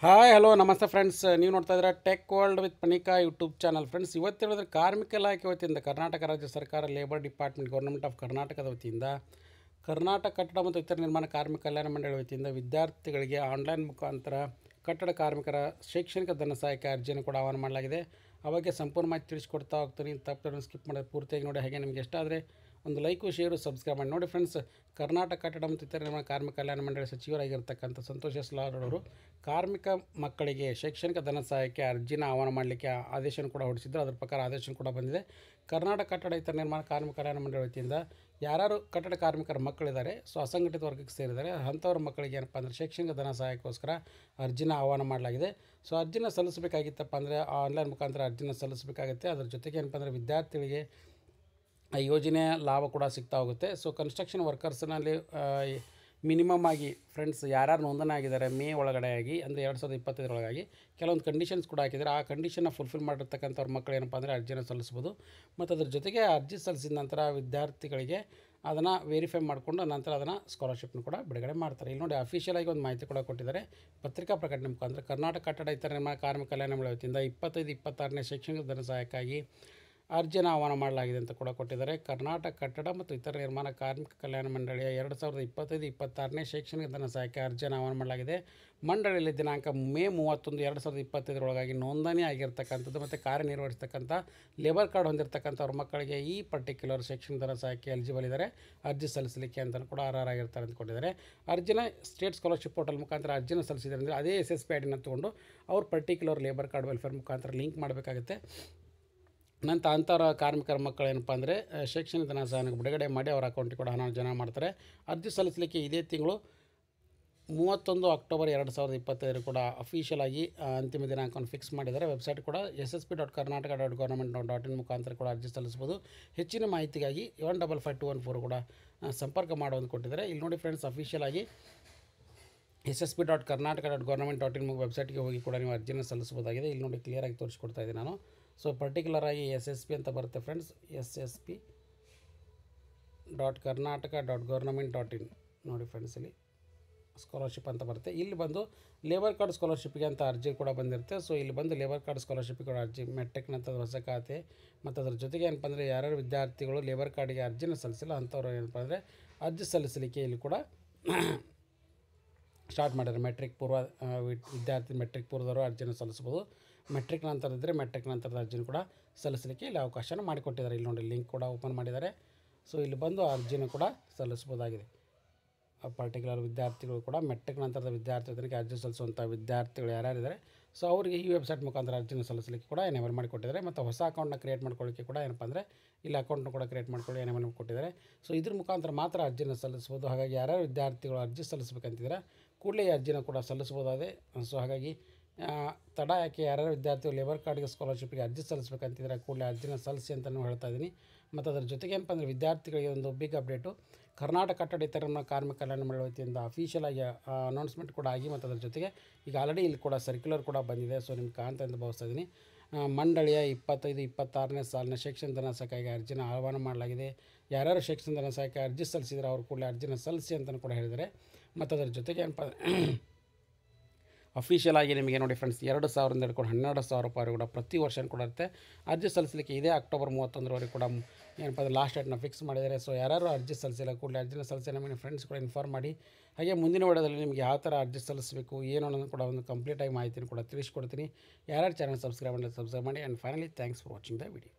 Hi hello ನಮಸ್ತೆ friends, ನೀವು ನೋಡ್ತಾ ಇದ್ದೀರಾ tech world with Panika YouTube channel. Friends, ಇವತ್ತು ಹೇಳಿದ್ರೆ ಕಾರ್ಮಿಕ ಇಲಾಖೆ ವತಿಯಿಂದ ಕರ್ನಾಟಕ ರಾಜ್ಯ ಸರ್ಕಾರ ಲೇಬರ್ ಡಿಪಾರ್ಟ್ಮೆಂಟ್ ಗೌರ್ಮೆಂಟ್ ಆಫ್ ಕರ್ನಾಟಕದ ವತಿಯಿಂದ ಕರ್ನಾಟಕ ಕಟ್ಟಡ ಮತ್ತು ಇತರ ನಿರ್ಮಾಣ ಕಾರ್ಮಿಕ ಕಲ್ಯಾಣ ಮಂಡಳಿ ವತಿಯಿಂದ ವಿದ್ಯಾರ್ಥಿಗಳಿಗೆ ಆನ್ಲೈನ್ ಮುಖಾಂತರ ಕಟ್ಟಡ ಕಾರ್ಮಿಕರ ಶೈಕ್ಷಣಿಕ ಧನ ಸಹಾಯಕ್ಕೆ ಅರ್ಜಿಯನ್ನು ಕೂಡ ಆಹ್ವಾನ ಮಾಡಲಾಗಿದೆ. ಆ ಬಗ್ಗೆ ಸಂಪೂರ್ಣ ಮಾಹಿತಿ ತಿಳಿಸ್ಕೊಡ್ತಾ ಹೋಗ್ತೀನಿ. ತಪ್ಪು ಸ್ಕಿಪ್ ಮಾಡೋದು ಪೂರ್ತಿಯಾಗಿ ನೋಡಿ. ಹಾಗೆ ನಿಮಗೆ ಇಷ್ಟ ಆದರೆ ಒಂದು ಲೈಕು ಶೇರು ಸಬ್ಸ್ಕ್ರೈಬ್ ಮಾಡಿ ನೋಡಿ. ಫ್ರೆಂಡ್ಸ್, ಕರ್ನಾಟಕ ಕಟ್ಟಡ ಮತ್ತು ಇತರ ನಿರ್ಮಾಣ ಕಾರ್ಮಿಕ ಕಲ್ಯಾಣ ಮಂಡಳಿ ಸಚಿವರಾಗಿರ್ತಕ್ಕಂಥ ಸಂತೋಷ್ ಎಸ್ ಲಾಡ್ ಅವರು ಕಾರ್ಮಿಕ ಮಕ್ಕಳಿಗೆ ಶೈಕ್ಷಣಿಕ ಧನ ಸಹಾಯಕ್ಕೆ ಅರ್ಜಿನ ಆಹ್ವಾನ ಮಾಡಲಿಕ್ಕೆ ಆದೇಶವನ್ನು ಕೂಡ ಹೊರಡಿಸಿದ್ರು. ಅದರ ಪ್ರಕಾರ ಆದೇಶ ಕೂಡ ಬಂದಿದೆ. ಕರ್ನಾಟಕ ಕಟ್ಟಡ ಇತರ ನಿರ್ಮಾಣ ಕಾರ್ಮಿಕ ಕಲ್ಯಾಣ ಮಂಡಳಿ ವತಿಯಿಂದ ಯಾರು ಕಟ್ಟಡ ಕಾರ್ಮಿಕರ ಮಕ್ಕಳಿದ್ದಾರೆ, ಸೊ ಅಸಂಘಟಿತ ವರ್ಗಕ್ಕೆ ಸೇರಿದ್ದಾರೆ, ಅಂಥವ್ರ ಮಕ್ಕಳಿಗೆ ಏನಪ್ಪ ಅಂದರೆ ಶೈಕ್ಷಣಿಕ ಧನ ಸಹಾಯಕ್ಕೋಸ್ಕರ ಅರ್ಜಿನ ಆಹ್ವಾನ ಮಾಡಲಾಗಿದೆ. ಸೊ ಅರ್ಜಿನ ಸಲ್ಲಿಸಬೇಕಾಗಿತ್ತಪ್ಪ ಅಂದರೆ ಆನ್ಲೈನ್ ಮುಖಾಂತರ ಅರ್ಜಿನ ಸಲ್ಲಿಸಬೇಕಾಗುತ್ತೆ. ಅದರ ಜೊತೆಗೆ ಏನಪ್ಪ ಅಂದರೆ ವಿದ್ಯಾರ್ಥಿಗಳಿಗೆ ಯೋಜನೆಯ ಲಾಭ ಕೂಡ ಸಿಗ್ತಾ ಹೋಗುತ್ತೆ. ಸೊ ಕನ್ಸ್ಟ್ರಕ್ಷನ್ ವರ್ಕರ್ಸ್ನಲ್ಲಿ ಮಿನಿಮಮ್ ಆಗಿ ಫ್ರೆಂಡ್ಸ್ ಯಾರ್ಯಾರು ನೋಂದಣಿ ಆಗಿದ್ದಾರೆ ಮೇ ಒಳಗಡೆ ಆಗಿ ಅಂದರೆ 2025 ಕೆಲವೊಂದು ಕಂಡೀಷನ್ಸ್ ಕೂಡ ಹಾಕಿದ್ದಾರೆ. ಆ ಕಂಡೀಷನ್ನ ಫುಲ್ಫಿಲ್ ಮಾಡಿರ್ತಕ್ಕಂಥವ್ರ ಮಕ್ಕಳು ಏನಪ್ಪ ಅಂದರೆ ಅರ್ಜಿನ ಸಲ್ಲಿಸ್ಬೋದು. ಮತ್ತು ಅದ್ರ ಜೊತೆಗೆ ಅರ್ಜಿ ಸಲ್ಲಿಸಿದ ನಂತರ ವಿದ್ಯಾರ್ಥಿಗಳಿಗೆ ಅದನ್ನು ವೆರಿಫೈ ಮಾಡಿಕೊಂಡು ನಂತರ ಅದನ್ನು ಸ್ಕಾಲರ್ಶಿಪ್ನ ಕೂಡ ಬಿಡುಗಡೆ ಮಾಡ್ತಾರೆ. ಇಲ್ಲಿ ನೋಡಿ, ಅಫಿಷಿಯಲ್ ಆಗಿ ಒಂದು ಮಾಹಿತಿ ಕೂಡ ಕೊಟ್ಟಿದ್ದಾರೆ. ಪತ್ರಿಕಾ ಪ್ರಕಟಣೆ ಮುಖಾಂತರ ಕರ್ನಾಟಕ ಕಟ್ಟಡ ಇತರ ನಿರ್ಮಾಣ ಕಾರ್ಮಿಕ ಕಲ್ಯಾಣ ಮಂಡಳಿ ವತಿಯಿಂದ 25-26ನೇ ಶೈಕ್ಷಣಿಕ ಧನ ಸಹಾಯಕ್ಕಾಗಿ ಅರ್ಜಿನ ಆಹ್ವಾನ ಮಾಡಲಾಗಿದೆ ಅಂತ ಕೂಡ ಕೊಟ್ಟಿದ್ದಾರೆ. ಕರ್ನಾಟಕ ಕಟ್ಟಡ ಮತ್ತು ಇತರ ನಿರ್ಮಾಣ ಕಾರ್ಮಿಕ ಕಲ್ಯಾಣ ಮಂಡಳಿಯ 2025-26ನೇ ಶೈಕ್ಷಣಿಕ ಧನ ಸಹಾಯಕ್ಕೆ ಅರ್ಜಿಯನ್ನು ಆಹ್ವಾನ ಮಾಡಲಾಗಿದೆ. ಮಂಡಳಿಯಲ್ಲಿ ದಿನಾಂಕ ಮೇ 31, 2025 ನೋಂದಣಿ ಆಗಿರ್ತಕ್ಕಂಥದ್ದು ಮತ್ತು ಕಾರ್ಯನಿರ್ವಹಿಸ್ತಕ್ಕಂಥ ಲೇಬರ್ ಕಾರ್ಡ್ ಹೊಂದಿರತಕ್ಕಂಥವ್ರ ಮಕ್ಕಳಿಗೆ ಈ ಪರ್ಟಿಕ್ಯುಲರ್ ಶೈಕ್ಷಣಿಕ ಧನ ಸಹಾಯಕ್ಕೆ ಎಲಿಜಿಬಲ್ ಇದ್ದಾರೆ ಅರ್ಜಿ ಸಲ್ಲಿಸಲಿಕ್ಕೆ ಅಂತ ಕೂಡ ಅರ್ಹರಾಗಿರ್ತಾರೆ ಅಂತ ಕೊಟ್ಟಿದ್ದಾರೆ. ಅರ್ಜಿನ ಸ್ಟೇಟ್ ಸ್ಕಾಲರ್ಶಿಪ್ ಪೋರ್ಟಲ್ ಮುಖಾಂತರ ಅರ್ಜಿನ ಸಲ್ಲಿಸಿದರೆ ಅಂದರೆ ಅದೇ SSP ಐಡಿನ ತೊಗೊಂಡು ಅವ್ರ ಪರ್ಟಿಕ್ಯುಲರ್ ಲೇಬರ್ ಕಾರ್ಡ್ ವೆಲ್ಫೇರ್ ಮುಖಾಂತರ ಲಿಂಕ್ ಮಾಡಬೇಕಾಗುತ್ತೆ. ನಂತರ ಅಂಥವ್ರ ಕಾರ್ಮಿಕರ ಮಕ್ಕಳು ಏನಪ್ಪ ಅಂದರೆ ಶೈಕ್ಷಣಿಕ ಧನ ಸಹಾಯಕ್ಕೆ ಬಿಡುಗಡೆ ಮಾಡಿ ಅವರ ಅಕೌಂಟಿಗೆ ಕೂಡ ಹಣ ಜಮಾ ಮಾಡ್ತಾರೆ. ಅರ್ಜಿ ಸಲ್ಲಿಸಲಿಕ್ಕೆ ಇದೇ ತಿಂಗಳು 31 ಅಕ್ಟೋಬರ್ 2025 ಕೂಡ ಅಫಿಷಿಯಲ್ ಆಗಿ ಅಂತಿಮ ದಿನಾಂಕವನ್ನು ಫಿಕ್ಸ್ ಮಾಡಿದ್ದಾರೆ. ವೆಬ್ಸೈಟ್ ಕೂಡ ssp.karnataka.government.in ಮುಖಾಂತರ ಕೂಡ ಅರ್ಜಿ ಸಲ್ಲಿಸ್ಬೋದು. ಹೆಚ್ಚಿನ ಮಾಹಿತಿಗಾಗಿ 155214 ಕೂಡ ಸಂಪರ್ಕ ಮಾಡುವಂತ ಕೊಟ್ಟಿದ್ದಾರೆ. ಇಲ್ಲಿ ನೋಡಿ ಫ್ರೆಂಡ್ಸ್, ಅಫಿಷಿಯಲ್ ಆಗಿ ssp.karnataka.government.in ವೆಬ್ಸೈಟ್ಗೆ ಹೋಗಿ ಕೂಡ ನೀವು ಅರ್ಜಿನ ಸಲ್ಲಿಸ್ಬೋದಾಗಿದೆ. ಇಲ್ಲಿ ನೋಡಿ ಕ್ಲಿಯರಾಗಿ ತೋರಿಸ್ಕೊಡ್ತಾ ಇದ್ದೀನಿ ನಾನು. ಸೊ ಪರ್ಟಿಕ್ಯುಲರಾಗಿ SSP ಅಂತ ಬರುತ್ತೆ ಫ್ರೆಂಡ್ಸ್, ssp.karnataka.government.in ನೋಡಿ ಫ್ರೆಂಡ್ಸ್, ಇಲ್ಲಿ ಸ್ಕಾಲರ್ಶಿಪ್ ಅಂತ ಬರುತ್ತೆ. ಇಲ್ಲಿ ಬಂದು ಲೇಬರ್ ಕಾರ್ಡ್ ಸ್ಕಾಲರ್ಶಿಪ್ಗೆ ಅಂತ ಅರ್ಜಿ ಕೂಡ ಬಂದಿರುತ್ತೆ. ಸೊ ಇಲ್ಲಿ ಬಂದು ಲೇಬರ್ ಕಾರ್ಡ್ ಸ್ಕಾಲರ್ಶಿಪ್ಗೆ ಕೂಡ ಅರ್ಜಿ ಮೆಟ್ರಿಕ್ನಂಥ ಹೊಸ ಖಾತೆ ಮತ್ತು ಅದ್ರ ಜೊತೆಗೆ ಏನಪ್ಪ ಅಂದರೆ ಯಾರ್ಯಾರು ವಿದ್ಯಾರ್ಥಿಗಳು ಲೇಬರ್ ಕಾರ್ಡಿಗೆ ಅರ್ಜಿನ ಸಲ್ಲಿಸಿಲ್ಲ ಅಂಥವ್ರು ಏನಪ್ಪ ಅಂದರೆ ಅರ್ಜಿ ಸಲ್ಲಿಸಲಿಕ್ಕೆ ಇಲ್ಲಿ ಕೂಡ ಸ್ಟಾರ್ಟ್ ಮಾಡಿದ್ದಾರೆ. ಮೆಟ್ರಿಕ್ ಪೂರ್ವ ವಿದ್ಯಾರ್ಥಿ ಮೆಟ್ರಿಕ್ ಪೂರ್ವದವರು ಅರ್ಜಿನ ಸಲ್ಲಿಸ್ಬೋದು. ಮೆಟ್ರಿಕ್ ನಂತರ ಇದ್ದರೆ ಮೆಟ್ರಿಕ್ ನಂತರದ ಅರ್ಜಿನ ಕೂಡ ಸಲ್ಲಿಸಲಿಕ್ಕೆ ಇಲ್ಲಿ ಅವಕಾಶನ ಮಾಡಿಕೊಟ್ಟಿದ್ದಾರೆ. ಇಲ್ಲಿ ನೋಡಿ ಲಿಂಕ್ ಕೂಡ ಓಪನ್ ಮಾಡಿದ್ದಾರೆ. ಸೊ ಇಲ್ಲಿ ಬಂದು ಅರ್ಜಿನ ಕೂಡ ಸಲ್ಲಿಸ್ಬೋದಾಗಿದೆ. ಪರ್ಟಿಕ್ಯುಲರ್ ವಿದ್ಯಾರ್ಥಿಗಳು ಕೂಡ ಮೆಟ್ರಿಕ್ ನಂತರದ ವಿದ್ಯಾರ್ಥಿಗಳಿಗೆ ಅರ್ಜಿ ಸಲ್ಲಿಸುವಂಥ ವಿದ್ಯಾರ್ಥಿಗಳು ಯಾರ್ಯಾರಿದ್ದಾರೆ ಸೊ ಅವರಿಗೆ ಈ ವೆಬ್ಸೈಟ್ ಮುಖಾಂತರ ಅರ್ಜಿನ ಸಲ್ಲಿಸಲಿಕ್ಕೆ ಕೂಡ ಎನೇಬಲ್ ಮಾಡಿಕೊಟ್ಟಿದ್ದಾರೆ. ಮತ್ತು ಹೊಸ ಅಕೌಂಟ್ನ ಕ್ರಿಯೇಟ್ ಮಾಡ್ಕೊಳ್ಳಿಕ್ಕೆ ಕೂಡ ಏನಪ್ಪ ಅಂದರೆ ಇಲ್ಲಿ ಅಕೌಂಟ್ನ ಕೂಡ ಕ್ರಿಯೇಟ್ ಮಾಡ್ಕೊಳ್ಳಿ ಎನೇಬಲ್ ಕೊಟ್ಟಿದ್ದಾರೆ. ಸೊ ಇದ್ರ ಮುಖಾಂತರ ಮಾತ್ರ ಅರ್ಜಿನ ಸಲ್ಲಿಸ್ಬೋದು. ಹಾಗಾಗಿ ಯಾರ್ಯಾರು ವಿದ್ಯಾರ್ಥಿಗಳು ಅರ್ಜಿ ಸಲ್ಲಿಸಬೇಕಂತಿದ್ರೆ ಕೂಡಲೇ ಈ ಅರ್ಜಿನ ಕೂಡ ಸಲ್ಲಿಸ್ಬೋದಾಗಿದೆ. ಸೊ ಹಾಗಾಗಿ ತಡ ಯಾಕೆ, ಯಾರ್ಯಾರು ವಿದ್ಯಾರ್ಥಿಗಳು ಲೇಬರ್ ಕಾರ್ಡ್ಗೆ ಸ್ಕಾಲರ್ಶಿಪ್ಗೆ ಅರ್ಜಿ ಸಲ್ಲಿಸಬೇಕಂತಿದ್ರೆ ಕೂಡಲೇ ಅರ್ಜಿನ ಸಲ್ಲಿಸಿ ಅಂತಲೂ ಹೇಳ್ತಾ ಇದ್ದೀನಿ. ಮತ್ತು ಅದರ ಜೊತೆಗೆ ಏನಪ್ಪ ಅಂದರೆ ವಿದ್ಯಾರ್ಥಿಗಳಿಗೆ ಒಂದು ಬಿಗ್ ಅಪ್ಡೇಟು, ಕರ್ನಾಟಕ ಕಟ್ಟಡ ಇತರ ಕಾರ್ಮಿಕ ಕಲ್ಯಾಣ ಮಂಡಳಿ ವತಿಯಿಂದ ಅಫಿಷಿಯಲ್ ಆಗಿ ಅನೌನ್ಸ್ಮೆಂಟ್ ಕೂಡ ಆಗಿ ಮತ್ತು ಅದರ ಜೊತೆಗೆ ಈಗ ಆಲ್ರೆಡಿ ಇಲ್ಲಿ ಕೂಡ ಸರ್ಕ್ಯುಲರ್ ಕೂಡ ಬಂದಿದೆ. ಸೊ ನಿಮ್ಗೆ ಕಾಣ್ತಾ ಅಂತ ಭಾವಿಸ್ತಾ ಇದ್ದೀನಿ. ಮಂಡಳಿಯ 25-26ನೇ ಸಾಲಿನ ಶೈಕ್ಷಣಿಕ ಧನ ಸಹಾಯಕ್ಕೆ ಅರ್ಜಿನ ಆಹ್ವಾನ ಮಾಡಲಾಗಿದೆ. ಯಾರ್ಯಾರು ಶೈಕ್ಷಣಿಕ ಧನ ಸಹಾಯಕ್ಕೆ ಅರ್ಜಿ ಸಲ್ಲಿಸಿದರೆ ಅವರು ಕೂಡಲೇ ಅರ್ಜಿನ ಸಲ್ಲಿಸಿ ಅಂತಲೂ ಕೂಡ ಹೇಳಿದ್ದಾರೆ. ಮತ್ತು ಅದರ ಜೊತೆಗೆ ಏನಪ್ಪ ಅಫಿಷಿಯಲ್ ಆಗಿ ನಿಮಗೆ ನೋಡಿ ಫ್ರೆಂಡ್ಸ್ 2,000 ಹಿಡ್ಕೊಂಡು 12,000 ರೂಪಾಯಿ ಕೂಡ ಪ್ರತಿ ವರ್ಷ ಕೂಡ ಇರುತ್ತೆ. ಅರ್ಜಿ ಸಲ್ಲಿಸಲಿಕ್ಕೆ ಇದೇ ಅಕ್ಟೋಬರ್ 31 ಕೂಡ ಏನಪ್ಪ ಅಂದರೆ ಲಾಸ್ಟ್ ಡೇಟ್ನ ಫಿಕ್ಸ್ ಮಾಡಿದ್ದಾರೆ. ಸೊ ಯಾರು ಅರ್ಜಿ ಸಲ್ಲಿಸಿಲ್ಲ ಕೂಡಲೇ ಅರ್ಜಿನ ಸಲ್ಲಿಸಿ ನಮಗೆ ಫ್ರೆಂಡ್ಸ್ ಕೂಡ ಇನ್ಫಾರ್ಮ್ ಮಾಡಿ. ಹಾಗೆ ಮುಂದಿನ ವಿಡಿಯೋದಲ್ಲಿ ನಿಮಗೆ ಯಾವ ಥರ ಅರ್ಜಿ ಸಲ್ಲಿಸಬೇಕು ಏನು ಅನ್ನೋದು ಕೂಡ ಒಂದು ಕಂಪ್ಲೀಟಾಗಿ ಮಾಹಿತಿನ ಕೂಡ ತಿಳಿಸ್ಕೊಡ್ತೀನಿ. ಯಾರ್ಯಾರು ಚಾನಲ್ ಸಬ್ಸ್ಕ್ರೈಬ್ ಮಾಡಿ and finally thanks for watching the video.